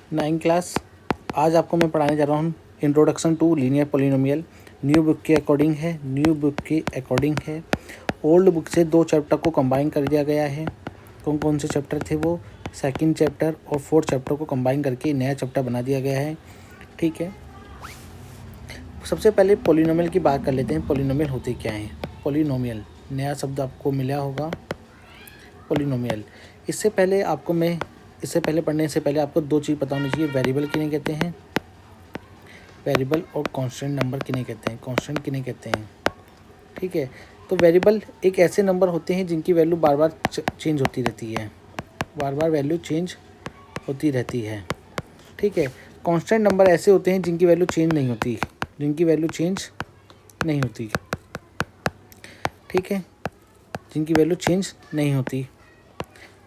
9 class. आज आपको मैं पढ़ाने जा रहा हूँ introduction to linear polynomial. New book के अकॉर्डिंग है। ओल्ड बुक से 2 चैप्टर को कंबाइन कर दिया गया है। कौन कौन से चैप्टर थे वो? सेकंड चैप्टर और 4th चैप्टर को कंबाइन करके नया चैप्टर बना दिया गया है। ठीक है, सबसे पहले पॉलिनोमियल की बात कर लेते हैं। पॉलिनोमियल होते क्या हैं? पॉलिनोमियल नया शब्द आपको मिला होगा, पॉलिनोमियल। इससे पहले पढ़ने से पहले आपको 2 चीज़ पता होनी चाहिए। वेरिएबल किन्हें कहते हैं, वेरिएबल, और कांस्टेंट नंबर किन्हें कहते हैं, कांस्टेंट किन्हें कहते हैं। ठीक है, तो वेरिएबल एक ऐसे नंबर होते हैं जिनकी वैल्यू बार बार चेंज होती रहती है, बार बार वैल्यू चेंज होती रहती है। ठीक है, कांस्टेंट नंबर ऐसे होते हैं जिनकी वैल्यू चेंज नहीं होती, जिनकी वैल्यू चेंज नहीं होती। ठीक है, जिनकी वैल्यू चेंज नहीं होती।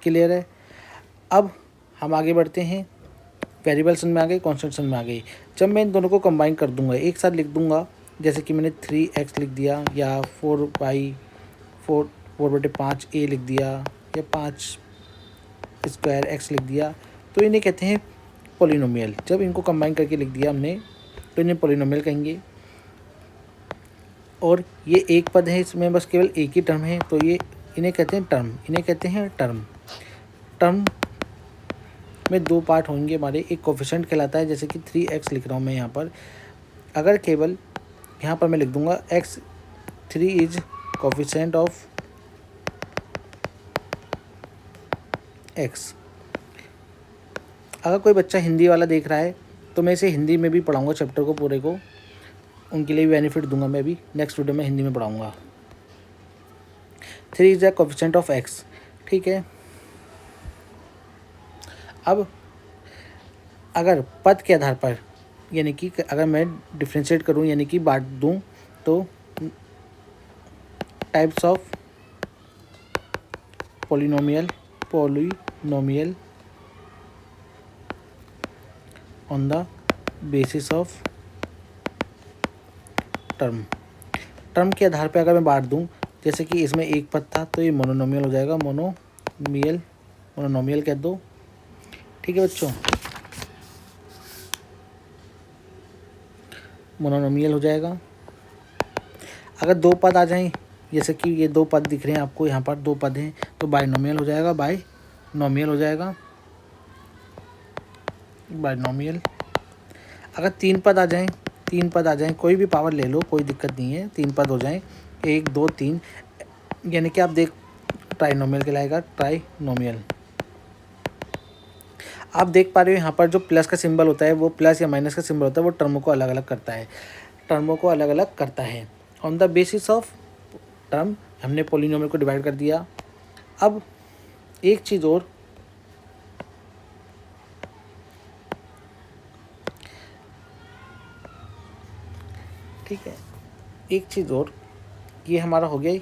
क्लियर है? अब हम आगे बढ़ते हैं। वेरिएबल समझ में आ गए, कांस्टेंट समझ में आ गई। जब मैं इन दोनों को कंबाइन कर दूंगा, एक साथ लिख दूंगा, जैसे कि मैंने 3x लिख दिया, या 4/5 a लिख दिया, या 5 स्क्वायर x लिख दिया, तो इन्हें कहते हैं पॉलिनोमियल। जब इनको कंबाइन करके लिख दिया हमने तो इन्हें पॉलिनोमियल कहेंगे। और ये एक पद है, इसमें बस केवल एक ही टर्म है, तो ये इन्हें कहते हैं टर्म, इन्हें कहते हैं टर्म। टर्म में 2 पार्ट होंगे हमारे। एक कोफिशिएंट कहलाता है, जैसे कि 3x लिख रहा हूँ मैं यहाँ पर। अगर केवल यहाँ पर मैं लिख दूंगा x3 is coefficient of x। अगर कोई बच्चा हिंदी वाला देख रहा है तो मैं इसे हिंदी में भी पढ़ाऊँगा, चैप्टर को पूरे को, उनके लिए भी बेनिफिट दूंगा। मैं भी नेक्स्ट वीडियो में हिंदी में पढ़ाऊँगा। 3 is the coefficient of x। ठीक है, अब अगर पद के आधार पर, यानी कि अगर मैं डिफ्रेंशिएट करूं, यानी कि बांट दूं, तो types of polynomial on the basis of term. Term के आधार पर अगर मैं बांट दूं, जैसे कि इसमें एक पद था तो ये मोनोनोमियल हो जाएगा, मोनोनोमियल कह दो। ठीक है बच्चों, मोनोनोमियल हो जाएगा। अगर 2 पद आ जाएं, जैसे कि ये 2 पद दिख रहे हैं आपको, यहाँ पर 2 पद हैं, तो बाइनोमियल हो जाएगा, बाइनोमियल हो जाएगा, बाइनोमियल। अगर 3 पद आ जाएं, कोई भी पावर ले लो, कोई दिक्कत नहीं है, 3 पद हो जाएं, 1 2 3, यानी कि आप देख ट्राइनोमियल कहलाएगा, ट्राइनोमियल। आप देख पा रहे हो यहाँ पर जो प्लस का सिंबल होता है, वो प्लस या माइनस का सिंबल होता है, वो टर्मों को अलग अलग करता है, टर्मों को अलग अलग करता है। On the basis of term हमने पॉलिनोमियल को डिवाइड कर दिया। अब एक चीज़ और, ठीक है, एक चीज़ और, ये हमारा हो गया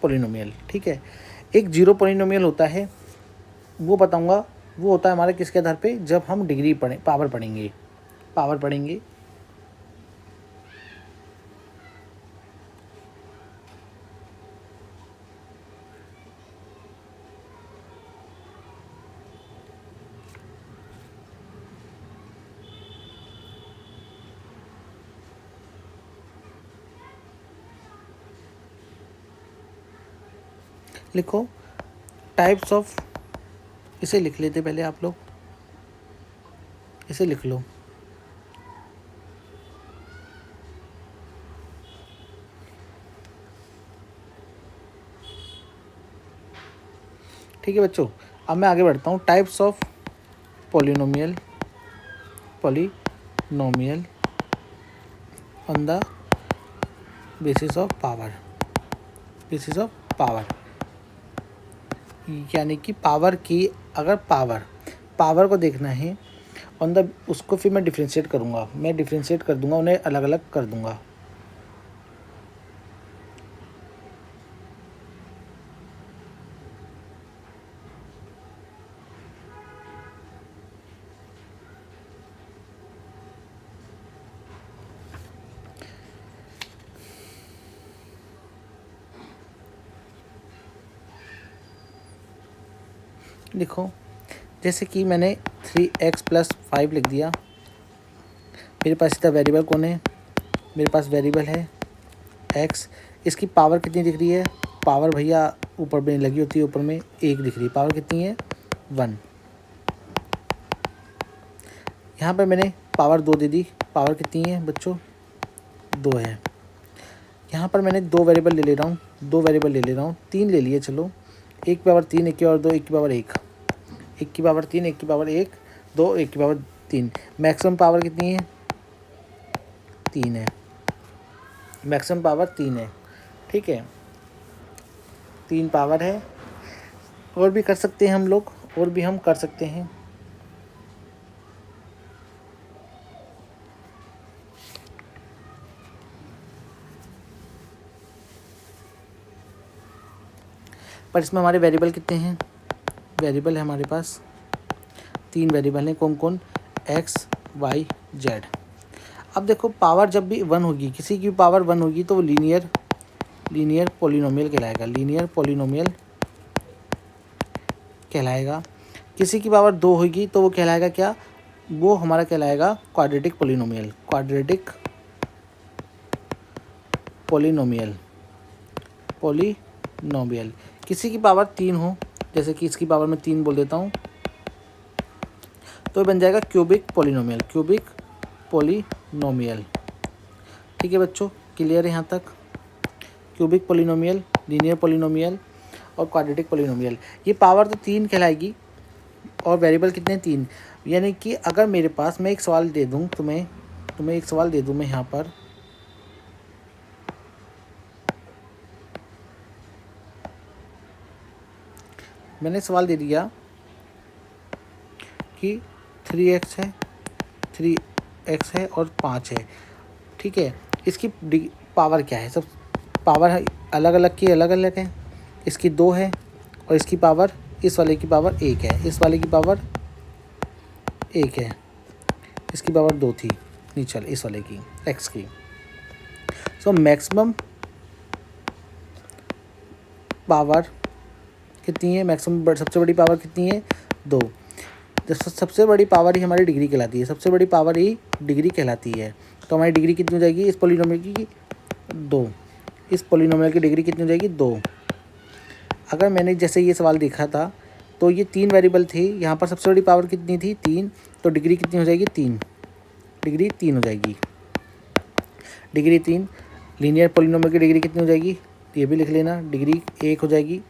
पॉलिनोमियल। ठीक है, एक जीरो पॉलिनोमियल होता है, वो बताऊंगा। वो होता है हमारे किसके आधार पे? जब हम डिग्री पावर पढ़ेंगे। लिखो टाइप्स ऑफ, इसे लिख लेते पहले आप लोग, इसे लिख लो। ठीक है बच्चों, अब मैं आगे बढ़ता हूँ। Types of polynomial on the basis of power, यानी कि पावर की, अगर पावर को देखना है ऑन द, उसको फिर मैं डिफ्रेंशिएट कर दूंगा, उन्हें अलग अलग कर दूंगा। लिखो, जैसे कि मैंने 3x प्लस 5 लिख दिया। मेरे पास इसका वेरिएबल कौन है, मेरे पास वेरिएबल है x। इसकी पावर कितनी दिख रही है, पावर भैया ऊपर में लगी होती है, ऊपर में 1 दिख रही है, पावर कितनी है 1। यहाँ पर मैंने पावर 2 दे दी, पावर कितनी है बच्चों 2 है। यहाँ पर मैंने 2 वेरिएबल ले रहा हूँ, 2 वेरिएबल ले रहा हूँ, 3 ले लिए चलो, 1 की पावर 3, 1 की पावर 2, 1 की पावर 1, 1 की पावर 3, 1 की पावर 1, 2, 1 की पावर 3। मैक्सिमम पावर कितनी है 3 है, मैक्सिमम पावर 3 है। ठीक है, 3 पावर है। और भी कर सकते हैं हम लोग, और भी हम कर सकते हैं। पर इसमें हमारे वेरिएबल कितने हैं, वेरिएबल है हमारे पास 3 वेरिएबल हैं, कौन कौन, x, y, z। अब देखो पावर जब भी 1 होगी, किसी की पावर 1 होगी तो वो लीनियर पॉलिनोमियल कहलाएगा, लीनियर पॉलिनोमियल कहलाएगा। किसी की पावर 2 होगी तो वो कहलाएगा क्या, वो हमारा कहलाएगा क्वाड्रेटिक पॉलिनोमियल, क्वाड्रेटिक पॉलिनोमियल। किसी की पावर 3 हो, जैसे कि इसकी पावर मैं 3 बोल देता हूँ, तो बन जाएगा क्यूबिक पॉलिनोमियल, क्यूबिक पॉलिनोमियल। ठीक है बच्चों, क्लियर है यहाँ तक। क्यूबिक पॉलिनोमियल, लीनियर पॉलिनोमियल और क्वाड्रेटिक पॉलिनोमियल, ये पावर तो 3 कहलाएगी और वेरिएबल कितने 3। यानी कि अगर मेरे पास, मैं एक सवाल दे दूँ तुम्हें एक सवाल दे दूँ मैं यहाँ पर, मैंने सवाल दे दिया कि 3x है और 5 है। ठीक है, इसकी पावर क्या है, सब पावर अलग अलग की अलग अलग है। इसकी 2 है और इसकी पावर, इस वाले की पावर 1 है, इस वाले की पावर 1 है, इसकी पावर 2 थी नीचे इस वाले की x की। सो मैक्सिमम पावर कितनी है, मैक्सिमम सबसे बड़ी पावर कितनी है 2। सबसे बड़ी पावर ही हमारी डिग्री कहलाती है, सबसे बड़ी पावर ही डिग्री कहलाती है। तो हमारी डिग्री कितनी हो जाएगी इस पॉलिनोमियल की 2, इस पॉलिनोमियल की डिग्री कितनी हो जाएगी 2। अगर मैंने जैसे ये सवाल देखा था तो ये 3 वेरिएबल थे, यहाँ पर सबसे बड़ी पावर कितनी थी 3, तो डिग्री कितनी हो जाएगी 3, डिग्री 3 हो जाएगी, डिग्री 3। लीनियर पॉलिनोमियल की डिग्री कितनी हो जाएगी, ये भी लिख लेना, डिग्री 1 हो जाएगी।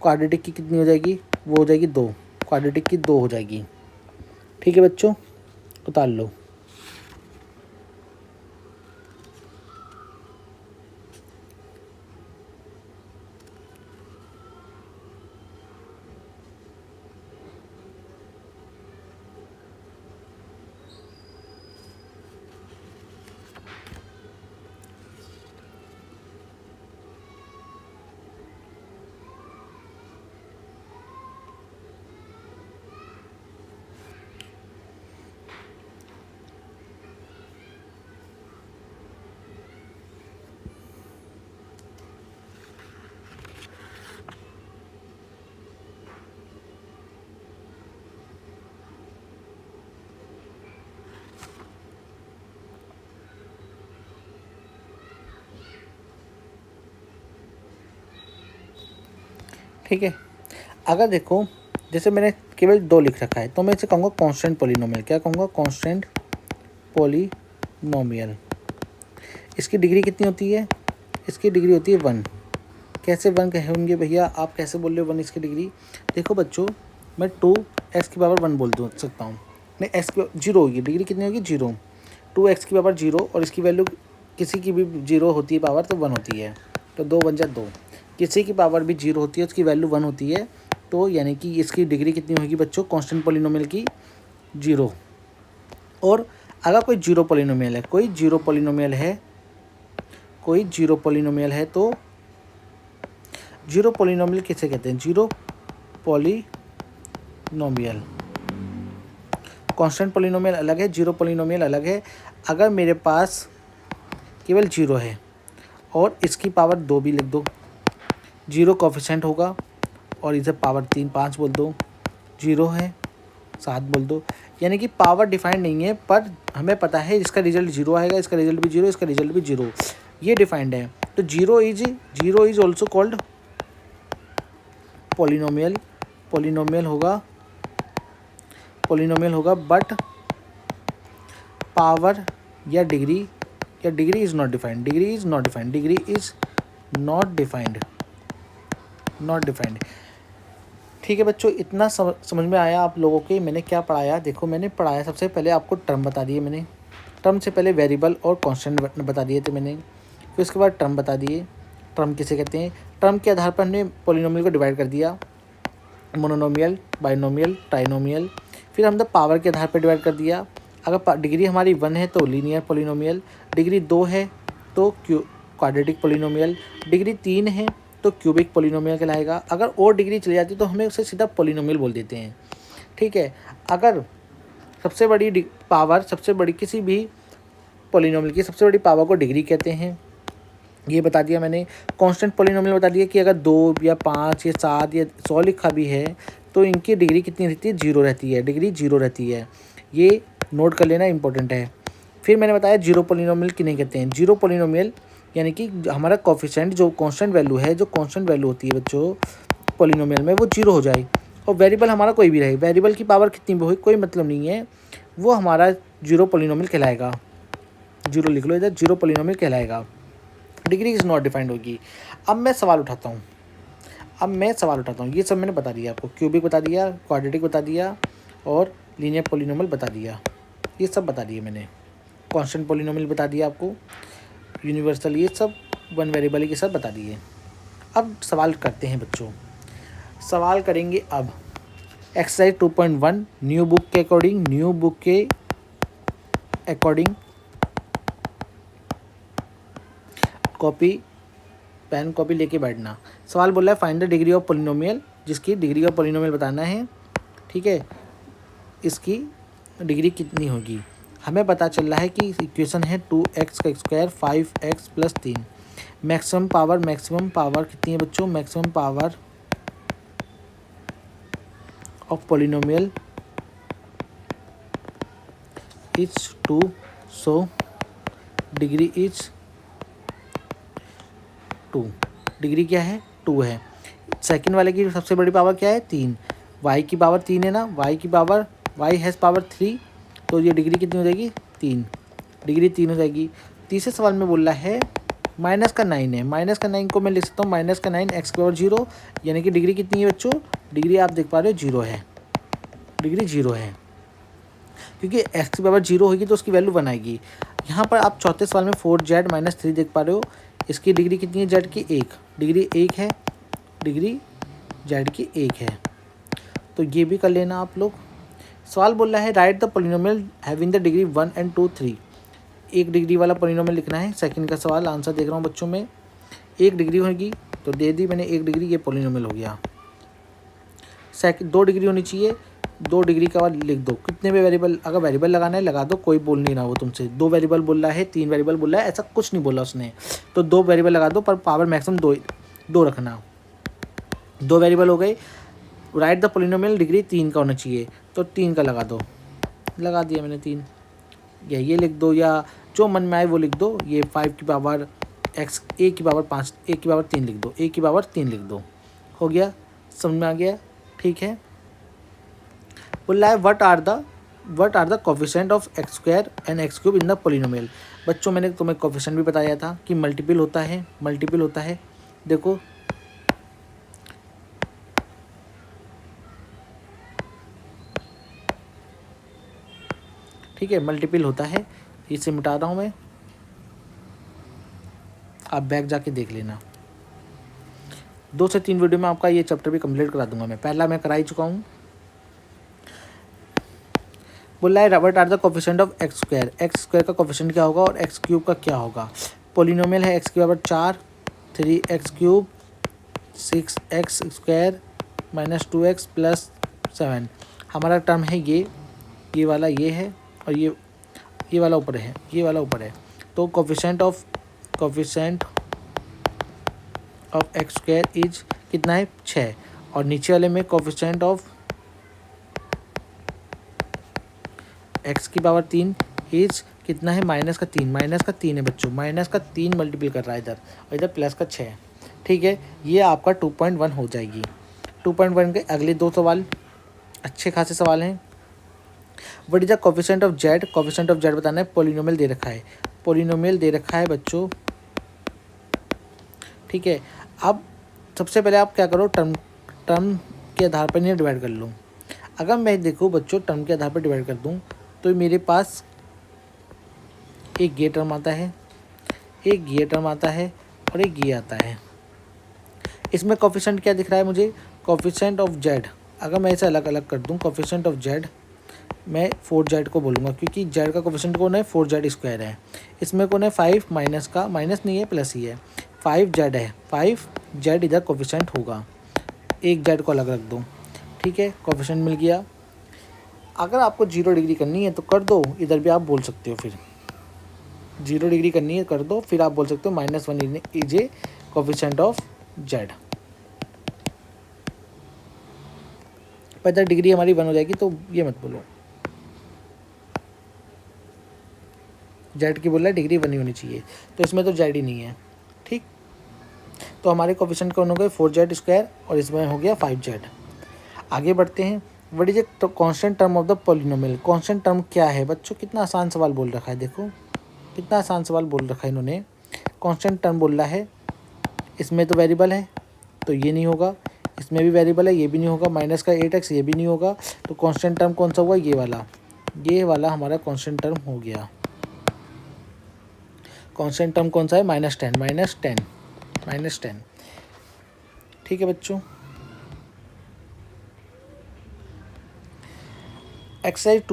क्वाड्रेटिक की कितनी हो जाएगी, वो हो जाएगी 2, क्वाड्रेटिक की 2 हो जाएगी। ठीक है बच्चों, उतार लो। ठीक है, अगर देखो जैसे मैंने केवल 2 लिख रखा है तो मैं इसे कहूँगा कांस्टेंट पॉलिनोमियल। क्या कहूँगा, कांस्टेंट पॉलिनोमियल। इसकी डिग्री कितनी होती है, इसकी डिग्री होती है 1। कैसे 1 कहेंगे भैया, आप कैसे बोल रहे हो 1 इसकी डिग्री। देखो बच्चों, मैं 2x की पावर 1 बोल सकता हूँ, नहीं x की 0 होगी, डिग्री कितनी होगी 0, 2x की पावर 0 और इसकी वैल्यू किसी की भी 0 होती है पावर तो 1 होती है, तो 2 बन जाए 2। किसी की पावर भी 0 होती है, उसकी वैल्यू 1 होती है, तो यानी कि इसकी डिग्री कितनी होगी बच्चों, कांस्टेंट पॉलिनोमियल की 0। और अगर कोई 0 पॉलिनोमियल है, कोई 0 पॉलिनोमियल है, कोई 0 पॉलिनोमियल है, तो 0 पॉलिनोमियल किसे कहते हैं, 0 पॉलिनोमियल। कांस्टेंट पॉलिनोमियल अलग है, 0 पॉलिनोमियल अलग है। अगर मेरे पास केवल 0 है और इसकी पावर 2 भी लिख दो, 0 कोफिशिएंट होगा और इसे पावर 3 5 बोल दो, 0 है 7 बोल दो। यानी कि पावर डिफाइंड नहीं है, पर हमें पता है इसका रिजल्ट 0 आएगा, इसका रिजल्ट भी 0, इसका रिजल्ट भी 0, ये डिफाइंड है। तो 0 is also called polynomial. Polynomial होगा बट पावर या degree is not defined. Degree is not defined. ठीक है बच्चों, इतना समझ में आया आप लोगों के मैंने क्या पढ़ाया। देखो मैंने पढ़ाया, सबसे पहले आपको टर्म बता दिए मैंने। टर्म से पहले वेरिएबल और कांस्टेंट बता दिए थे मैंने, फिर उसके बाद टर्म बता दिए। टर्म किसे कहते हैं? टर्म के आधार पर हमने पॉलिनोमियल को डिवाइड कर दिया, मोनोनोमियल, बाइनोमियल, ट्राइनोमियल। फिर हमने पावर के आधार पर डिवाइड कर दिया। अगर डिग्री हमारी 1 है तो लीनियर पॉलिनोमियल, डिग्री 2 है तो क्वाड्रेटिक पॉलिनोमियल, डिग्री 3 है तो क्यूबिक पॉलिनोमियल कहलाएगा। अगर और डिग्री चली जाती तो हमें उसे सीधा पॉलिनोमियल बोल देते हैं। ठीक है, अगर सबसे बड़ी किसी भी पॉलिनोमियल की सबसे बड़ी पावर को डिग्री कहते हैं, ये बता दिया मैंने। कांस्टेंट पॉलिनोमियल बता दिया कि अगर 2 या 5 या 7 या 100 लिखा भी है तो इनकी डिग्री कितनी रहती है? 0 रहती है। डिग्री 0 रहती है, ये नोट कर लेना, इंपॉर्टेंट है। फिर मैंने बताया जीरो पॉलिनोमियल किन्हें कहते हैं। जीरो पॉलिनोमियल यानी कि हमारा कोफिशिएंट जो कांस्टेंट वैल्यू है, जो कांस्टेंट वैल्यू होती है बच्चों पॉलिनोमियल में, वो 0 हो जाए। और वेरिएबल हमारा कोई भी रहे, वेरिएबल की पावर कितनी भी हो कोई मतलब नहीं है, वो हमारा जीरो पॉलिनोमियल कहलाएगा। 0 लिख लो इधर, जीरो पॉलिनोमियल कहलाएगा। डिग्री इज़ नॉट डिफाइंड होगी। अब मैं सवाल उठाता हूँ ये सब मैंने बता दिया आपको। क्यूबिक बता दिया, क्वाड्रेटिक बता दिया और लीनियर पॉलिनोमियल बता दिया, ये सब बता दिए मैंने। कांस्टेंट पॉलिनोमियल बता दिया आपको, यूनिवर्सल, ये सब 1 वेरिएबल के सब बता दिए। अब सवाल करते हैं बच्चों, सवाल करेंगे अब एक्सरसाइज 2.1 न्यू बुक के अकॉर्डिंग पेन कॉपी लेके बैठना। सवाल बोल रहा है find the degree of polynomial, जिसकी डिग्री ऑफ पॉलिनोमियल बताना है। ठीक है, इसकी डिग्री कितनी होगी? हमें पता चल रहा है कि इक्वेशन है 2x का square 5x plus 3। Maximum power कितनी है बच्चों? Maximum power of polynomial is 2, so degree is 2। Degree क्या है? 2 है। सेकंड वाले की सबसे बड़ी पावर क्या है? 3। y की पावर 3 है ना, y हैज़ पावर 3, तो ये डिग्री कितनी हो जाएगी? 3। डिग्री 3 हो जाएगी। तीसरे सवाल में बोल रहा है माइनस का 9 है। माइनस का 9 को मैं लिख सकता हूँ माइनस का 9 x की पावर 0, यानी कि डिग्री कितनी है बच्चों? डिग्री आप देख पा रहे हो 0 है। डिग्री 0 है, क्योंकि x की पावर 0 होगी तो उसकी वैल्यू 1 आएगी। यहाँ पर आप चौथे सवाल में 4z माइनस 3 देख पा रहे हो, इसकी डिग्री कितनी है? z की 1, डिग्री 1 है, डिग्री z की 1 है, तो ये भी कर लेना आप लोग। सवाल बोल रहा है right the polynomial having the degree 1 and 2 3। 1 degree वाला पॉलिनोमियल लिखना है। सेकंड का सवाल आंसर देख रहा हूँ बच्चों में, 1 डिग्री होगी तो दे दी मैंने 1 डिग्री, ये पॉलिनोमियल हो गया। 2 डिग्री होनी चाहिए, 2 डिग्री का बाद लिख दो। कितने भी वेरिएबल, अगर वेरिएबल लगाना है लगा दो, कोई बोल नहीं रहा वो तुमसे। 2 वेरिएबल बोल रहा है, 3 वेरिएबल बोल रहा है, ऐसा कुछ नहीं बोला उसने, तो 2 वेरिएबल लगा दो, पर पावर मैक्सिमम 2 रखना। 2 वेरिएबल हो गए। राइट द पॉलिनोमियल डिग्री 3 का होना चाहिए, तो 3 का लगा दो। लगा दिया मैंने 3, या ये लिख दो, या जो मन में आए वो लिख दो। ये 5 की पावर x, a की पावर 5, a की पावर 3 लिख दो, a की पावर 3 लिख दो। हो गया, समझ में आ गया? ठीक है। बोल रहा है what are the coefficient of x square and x cube in the polynomial. बच्चों मैंने तुम्हें कोफिशिएंट भी बताया था कि मल्टीपल होता है। देखो ठीक है, मल्टीपल होता है। इसे मिटा रहा हूँ मैं, आप बैक जाके देख लेना। 2 से 3 वीडियो में आपका ये चैप्टर भी कंप्लीट करा दूंगा मैं। पहला मैं करा ही चुका हूँ। बोल रहा है what are the coefficient of x square का कोफिशिएंट क्या होगा और एक्स क्यूब का क्या होगा। पॉलिनोमियल है एक्स की power 4, 3x cube 6x square minus 2x plus 7। हमारा टर्म है ये वाला, ये है, और ये वाला ऊपर है, ये वाला ऊपर है। तो coefficient of x square is कितना है? 6, और नीचे वाले में कोफिशिएंट ऑफ एक्स की पावर 3 इज कितना है, -3 है बच्चों, -3 मल्टीपल कर रहा है इधर, और इधर प्लस का 6 है। ठीक है, ये आपका 2.1 हो जाएगी। 2.1 के अगले दो सवाल अच्छे खासे सवाल हैं। What is the coefficient of Z, coefficient of Z बताना है। पोलिनोमियल दे रखा है, पोलिनोमियल दे रखा है बच्चों। ठीक है, अब सबसे पहले आप क्या करो, टर्म टर्म के आधार पर इन्हें डिवाइड कर लो। अगर मैं देखूँ बच्चों टर्म के आधार पर डिवाइड कर दूँ तो मेरे पास एक ये टर्म आता है, एक ये टर्म आता है और एक ये आता है। इसमें कोफिशिएंट क्या दिख रहा है मुझे, कोफिशिएंट ऑफ जेड। अगर मैं इसे अलग अलग कर दूँ, कोफिशिएंट ऑफ जेड मैं 4z को बोलूँगा, क्योंकि जेड का कोफिशिएंट कौन है, 4z² है। इसमें कौन है 5, माइनस का माइनस नहीं है प्लस ही है, 5z है, 5z इधर कोफिशिएंट होगा। एक z को अलग रख दो। ठीक है, कोफिशिएंट मिल गया। अगर आपको 0 डिग्री करनी है तो कर दो, इधर भी आप बोल सकते हो, फिर 0 डिग्री करनी है कर दो, फिर आप बोल सकते हो -1 is a coefficient of Z. पर इधर डिग्री हमारी 1 हो जाएगी तो ये मत बोलो, जेड की बोल रहा है डिग्री 1 ही होनी चाहिए, तो इसमें तो जेड ही नहीं है। ठीक, तो हमारे कोफिशिएंट कौन हो गए, 4z² और इसमें हो गया 5z। आगे बढ़ते हैं। What is a constant term of the polynomial, constant term क्या है बच्चों, कितना आसान सवाल बोल रखा है, देखो कितना आसान सवाल बोल रखा है इन्होंने। कांस्टेंट टर्म बोल रहा है, इसमें तो वेरिएबल है तो ये नहीं होगा, इसमें भी वेरिएबल है ये भी नहीं होगा, -8x ये भी नहीं होगा, तो कांस्टेंट टर्म कौन सा हुआ, ये वाला हमारा कांस्टेंट टर्म हो गया। कांस्टेंट टर्म कौन सा है, -10। ठीक है बच्चों। एक्सरसाइज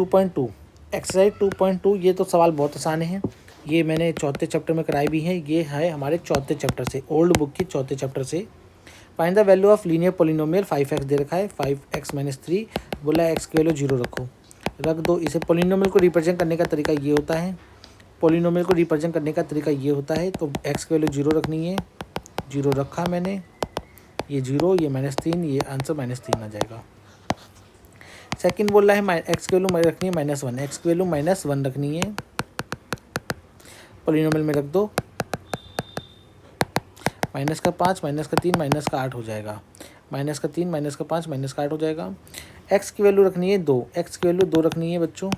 2.2 ये तो सवाल बहुत आसान है, ये मैंने चौथे चैप्टर में कराई भी है, ये है हमारे चौथे चैप्टर से, ओल्ड बुक की चौथे चैप्टर से। Find the value of linear polynomial, 5x दे रखा है, 5x - 3 बोला है, x की वैल्यू 0 रख दो। इसे पोलिनोमियल को रिप्रेजेंट करने का तरीका ये होता है, पोलिनोमियल को रिप्रेजेंट करने का तरीका ये होता है, तो x की वैल्यू 0 रखनी है, 0 रखा मैंने, ये 0 ये -3, ये आंसर -3 आ जाएगा। सेकंड बोल रहा है x की वैल्यू रखनी है -1, x की वैल्यू -1 रखनी है, पोलिनोमियल में रख दो, -5 -3 -8 हो जाएगा, -3 -5 -8 हो जाएगा। x की वैल्यू रखनी है 2, x की वैल्यू 2 रखनी है बच्चों,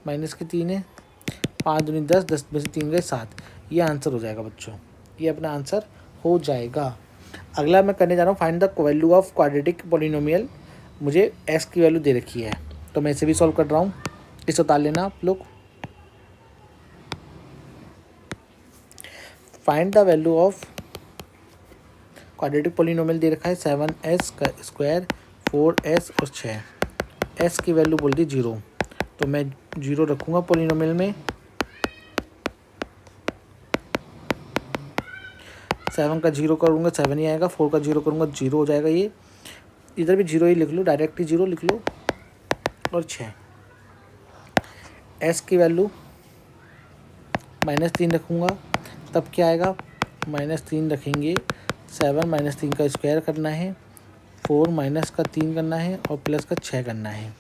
-3 है, 5 दूनी 10, 10 में से 3 गए 7, ये आंसर हो जाएगा बच्चों, ये अपना आंसर हो जाएगा। अगला मैं करने जा रहा हूँ find the value of quadratic polynomial. मुझे x की वैल्यू दे रखी है तो मैं इसे भी सॉल्व कर रहा हूँ, इसे उतार लेना आप लोग। Find the value of quadratic polynomial दे रखा है 7s², 4s और 6। s की वैल्यू बोल दी 0, तो मैं 0 रखूँगा पोलिनोमियल में। 7 का 0 करूँगा 7 ही आएगा, 4 का 0 करूँगा 0 हो जाएगा, ये इधर भी 0 ही लिख लो, डायरेक्ट ही 0 लिख लो, और 6। s की वैल्यू -3 रखूँगा, तब क्या आएगा, -3 रखेंगे, 7 -3 का स्क्वायर करना है, 4 -3 करना है और प्लस का 6 करना है,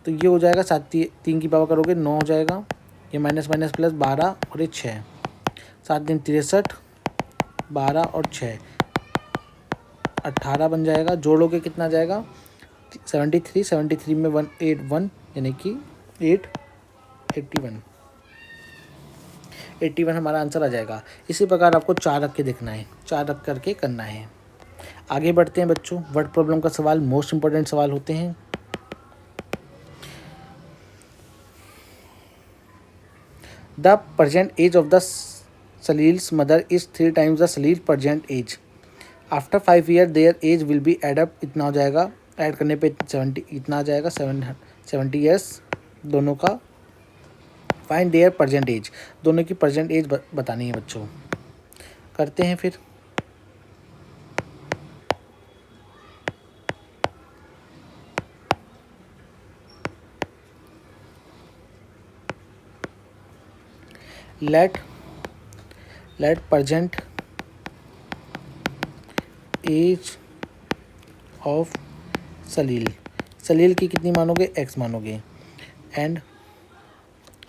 तो ये हो जाएगा 7 3 की पावर करोगे 9 हो जाएगा, ये माइनस प्लस 12 और ये 6, 7 दिन 63, 12 और 6 18 बन जाएगा। जोड़ोगे कितना आ जाएगा 73 में 181 यानी कि 81 हमारा आंसर आ जाएगा। इसी प्रकार आपको 4 रख के देखना है, 4 रख करके करना है। आगे बढ़ते हैं बच्चों, वर्ड प्रॉब्लम का सवाल मोस्ट इंपॉर्टेंट सवाल होते हैं। The present age of the Salil's mother is 3 times the Salil present age. After 5 years their age will be add up, इतना हो जाएगा, ऐड करने पे 70 इतना आ जाएगा, 70 years दोनों का। फाइंड देयर प्रेजेंट एज, दोनों की प्रेजेंट एज बतानी है बच्चों। करते हैं फिर। Let present age of Salil. Salil की कितनी मानोगे, x मानोगे। And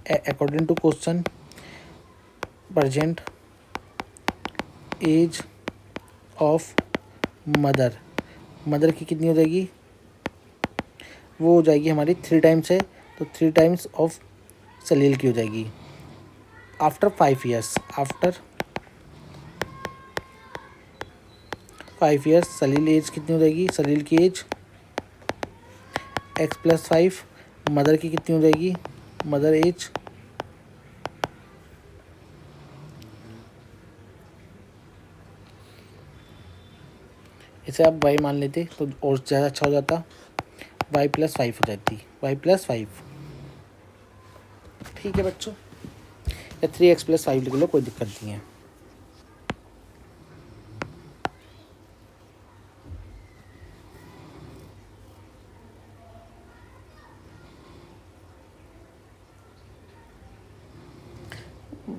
according to question present age of mother. Mother की कितनी हो जाएगी, वो हो जाएगी हमारी 3 टाइम्स है, तो 3 टाइम्स ऑफ सलील की हो जाएगी। आफ्टर 5 ईयर्स, आफ्टर 5 ईयर्स सलील एज कितनी हो जाएगी, सलील की एज x+5। मदर की कितनी हो जाएगी, मदर एज इसे आप y मान लेते तो और ज़्यादा अच्छा हो जाता, y+5 हो जाती, y+5। ठीक है बच्चों, या 3x+5 लिख लो, कोई दिक्कत नहीं है।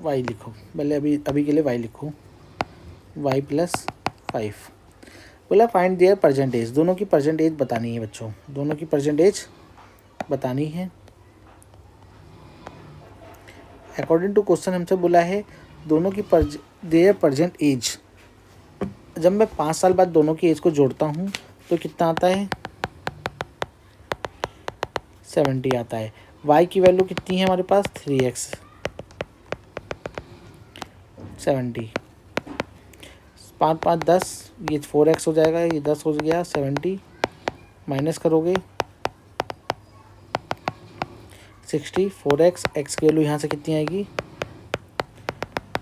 y लिखो पहले, अभी के लिए y लिखो, y+5। बोला फाइंड देयर परसेंटेज, दोनों की परसेंटेज बतानी है बच्चों, दोनों की परसेंटेज बतानी है। अकॉर्डिंग टू क्वेश्चन हमसे बोला है दोनों की देयर परसेंट एज। जब मैं 5 साल बाद दोनों की एज को जोड़ता हूँ तो कितना आता है, 70 आता है। y की वैल्यू कितनी है हमारे पास, 3x, 70। 5 5 10, ये 4x हो जाएगा, ये 10 हो गया, 70 माइनस करोगे 60, 4x, x की वैल्यू यहाँ से कितनी आएगी,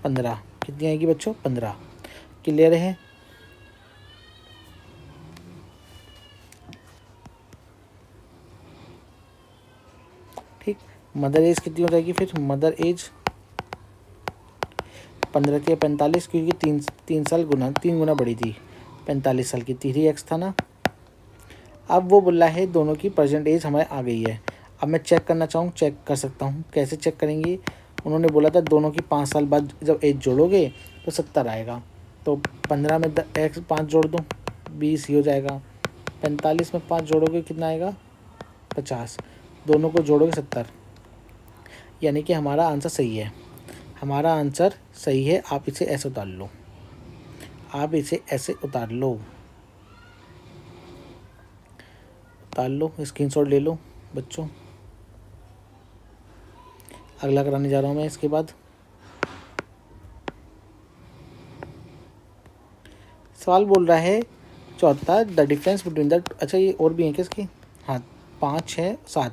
15। कितनी आएगी बच्चों, 15। क्लियर है। ठीक, मदर एज कितनी हो जाएगी फिर, मदर एज 15 के 45, क्योंकि 3 गुना बड़ी थी, 45 साल की, 3x था ना। अब वो बोला है दोनों की प्रेजेंट एज हमारे आ गई है। अब मैं चेक करना चाहूँ, चेक कर सकता हूँ, कैसे चेक करेंगे। उन्होंने बोला था दोनों की 5 साल बाद जब एज जोड़ोगे तो 70 आएगा, तो 15 में x 5 जोड़ दो, 20 ही हो जाएगा। 45 में 5 जोड़ोगे कितना आएगा, 50। दोनों को जोड़ोगे 70, यानी कि हमारा आंसर सही है, हमारा आंसर सही है। आप इसे ऐसे उतार लो, आप इसे ऐसे उतार लो, उतार लो, स्क्रीनशॉट ले लो बच्चों। अगला कराने जा रहा हूँ मैं इसके बाद। सवाल बोल रहा है चौथा, द डिफरेंस बिटवीन द, अच्छा ये और भी है किसकी, हाँ 5 6 7,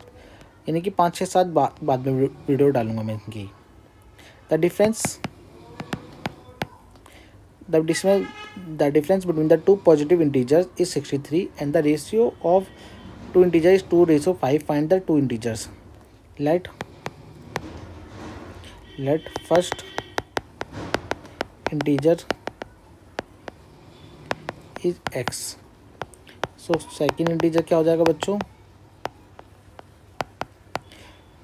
यानी कि 5 6 7 बाद में वीडियो डालूंगा मैं इनकी। The difference between the two positive integers is 63 and the ratio of two integers is 2:5. Find the two integers. Let first integer is x. So second integer क्या हो जाएगा बच्चों,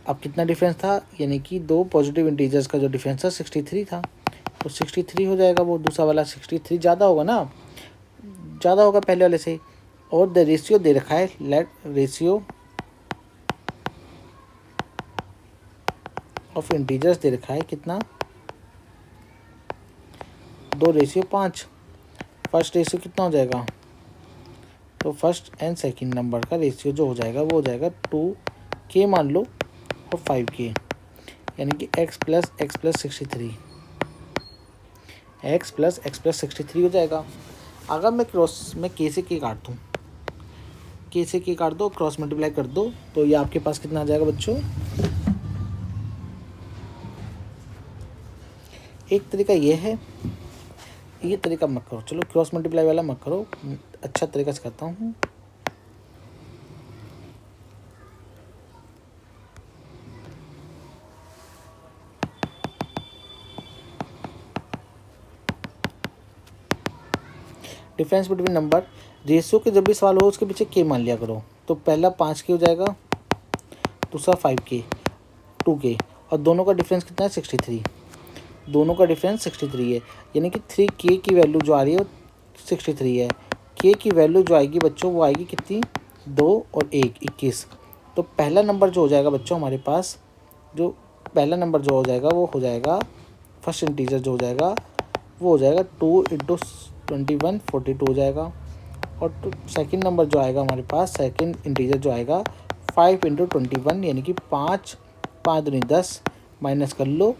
अब कितना डिफरेंस था, यानी कि दो पॉजिटिव इंटीजर्स का जो डिफरेंस था 63 था, तो 63 हो जाएगा। वो दूसरा वाला 63 ज़्यादा होगा ना, ज़्यादा होगा पहले वाले से। और द रेशियो दे रखा है, लेट रेशियो ऑफ इंटीजर्स दे रखा है कितना, 2:5। फर्स्ट रेशियो कितना हो जाएगा, तो फर्स्ट एंड सेकंड नंबर का रेशियो जो हो जाएगा वो हो जाएगा 2k मान लो और 5k, यानी कि x + x + 63, x + x + 63 हो जाएगा। अगर मैं k से k काट दूँ, k से k काट दो, क्रॉस मल्टीप्लाई कर दो, तो ये आपके पास कितना आ जाएगा बच्चों। एक तरीका ये है, ये तरीका मत करो, चलो क्रॉस मल्टीप्लाई वाला मत करो, अच्छा तरीका से करता हूँ। डिफरेंस बिटवीन नंबर, रेशियो के जब भी सवाल हो उसके पीछे k मान लिया करो। तो पहला 5k हो जाएगा, दूसरा 5k, 2k, और दोनों का डिफरेंस कितना है, 63। दोनों का डिफरेंस 63 है, यानी कि 3k की वैल्यू जो आ रही है वो 63 है, के की वैल्यू जो आएगी बच्चों वो आएगी कितनी, 2 और 1 21। तो पहला नंबर जो हो जाएगा बच्चों हमारे पास, जो पहला नंबर जो हो जाएगा वो हो जाएगा, फर्स्ट इंटीजर जो हो जाएगा वो हो जाएगा 2 इंटू 21 42 हो जाएगा। और सेकंड नंबर जो आएगा हमारे पास, सेकंड इंटीजर जो आएगा 5 इंटू 21 यानी कि 5 5 दूनी 10, माइनस कर लो,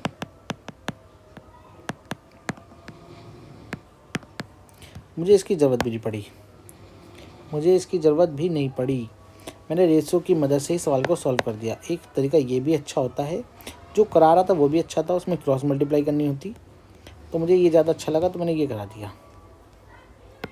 मुझे इसकी ज़रूरत भी नहीं पड़ी, मैंने रेशियो की मदद से ही सवाल को सॉल्व कर दिया। एक तरीका ये भी अच्छा होता है, जो करा रहा था वो भी अच्छा था, उसमें क्रॉस मल्टीप्लाई करनी होती, तो मुझे ये ज़्यादा अच्छा लगा तो मैंने ये करा दिया।